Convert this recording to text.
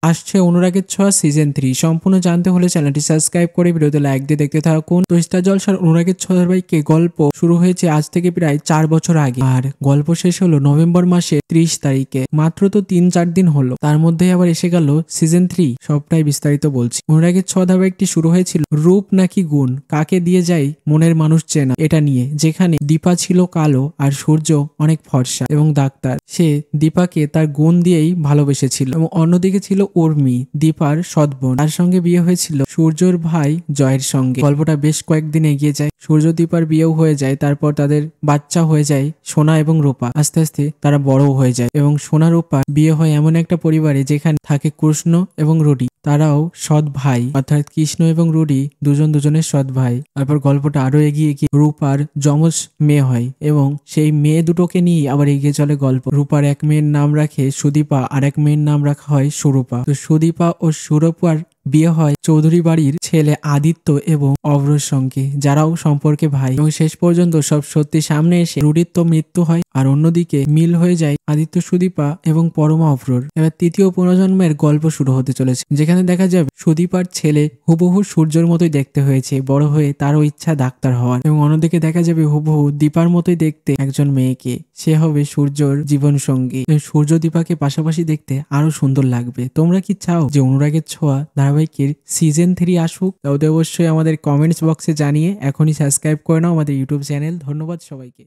আসছে অনুরাগের ছোঁয়া সিজন 3 সম্পূর্ণ জানতে হলে চ্যানেলটি সাবস্ক্রাইব করে ভিডিওতে লাইক দিয়ে দেখতে থাকুন। তো স্টার জলসার অনুরাগের ছোঁয়া ধারাবাহিকে গল্প শুরু হয়েছে আজ থেকে প্রায় 4 বছর আগে, আর গল্প শেষ হলো নভেম্বর মাসের 30 তারিখে। মাত্র তো 3-4 দিন হলো, তার মধ্যেই আবার এসে গেল সিজন 3। সবটাই বিস্তারিত বলছি। অনুরাগের ছোঁয়া ধারাবাহিকটি শুরু হয়েছিল রূপ নাকি গুণ, কাকে দিয়ে যায় মনের মানুষ চেনা, এটা নিয়ে। যেখানে দীপা ছিল কালো আর সূর্য অনেক ফর্সা এবং ডাক্তার। সে দীপাকে তার গুণ দিয়েই ভালোবেসেছিল। এবং অন্যদিকে ছিল উর্মি, দীপার সৎ বোন। তার সঙ্গে বিয়ে হয়েছিল সূর্যর ভাই জয়ের সঙ্গে। গল্পটা বেশ কয়েকদিন এগিয়ে যায়, সূর্য দীপার বিয়েও হয়ে যায়। তারপর তাদের বাচ্চা হয়ে যায় সোনা এবং রূপা। আস্তে আস্তে তারা বড়ও হয়ে যায় এবং সোনা রূপা বিয়ে হয় এমন একটা পরিবারে যেখানে থাকে কৃষ্ণ এবং রুডি। তারাও সৎ ভাই, অর্থাৎ কৃষ্ণ এবং রুডি দুজনের সৎ ভাই। তারপর গল্পটা আরো এগিয়ে গিয়ে রূপার যমজ মেয়ে হয় এবং সেই মেয়ে দুটোকে নিয়ে আবার এগিয়ে চলে গল্প। রূপার এক মেয়ের নাম রাখে সুদীপা, আর এক মেয়ের নাম রাখা হয় সুরূপা। তো সুদীপা ও সুরূপার বিয়ে হয় চৌধুরী বাড়ির ছেলে আদিত্য এবং অভ্রর সঙ্গে, যারাও সম্পর্কে ভাই। এবং শেষ পর্যন্ত সব সত্যি সামনে এসে রুডির তো মৃত্যু হয়, আর অন্যদিকে মিল হয়ে যায় আদিত্য সুদীপা এবং পরমা অভ্রর। এবার তৃতীয় পুনর্জন্মের গল্প শুরু হতে চলেছে, যেখানে দেখা যাবে সুদীপার ছেলে হুবহু সূর্যের মতোই দেখতে হয়েছে, বড় হয়ে তারও ইচ্ছা ডাক্তার হওয়ার। এবং অন্যদিকে দেখা যাবে হুবহু দীপার মতোই দেখতে একজন মেয়েকে, সে হবে সূর্যর জীবন সঙ্গী। সূর্য দীপাকে পাশাপাশি দেখতে আরো সুন্দর লাগবে। তোমরা কি চাও যে অনুরাগের ছোঁয়া ধারাবাহিকের সিজন 3 আসুক? তাহলে অবশ্যই আমাদের কমেন্টস বক্সে জানিয়ে এখনই সাবস্ক্রাইব করে নাও আমাদের ইউটিউব চ্যানেল। ধন্যবাদ সবাইকে।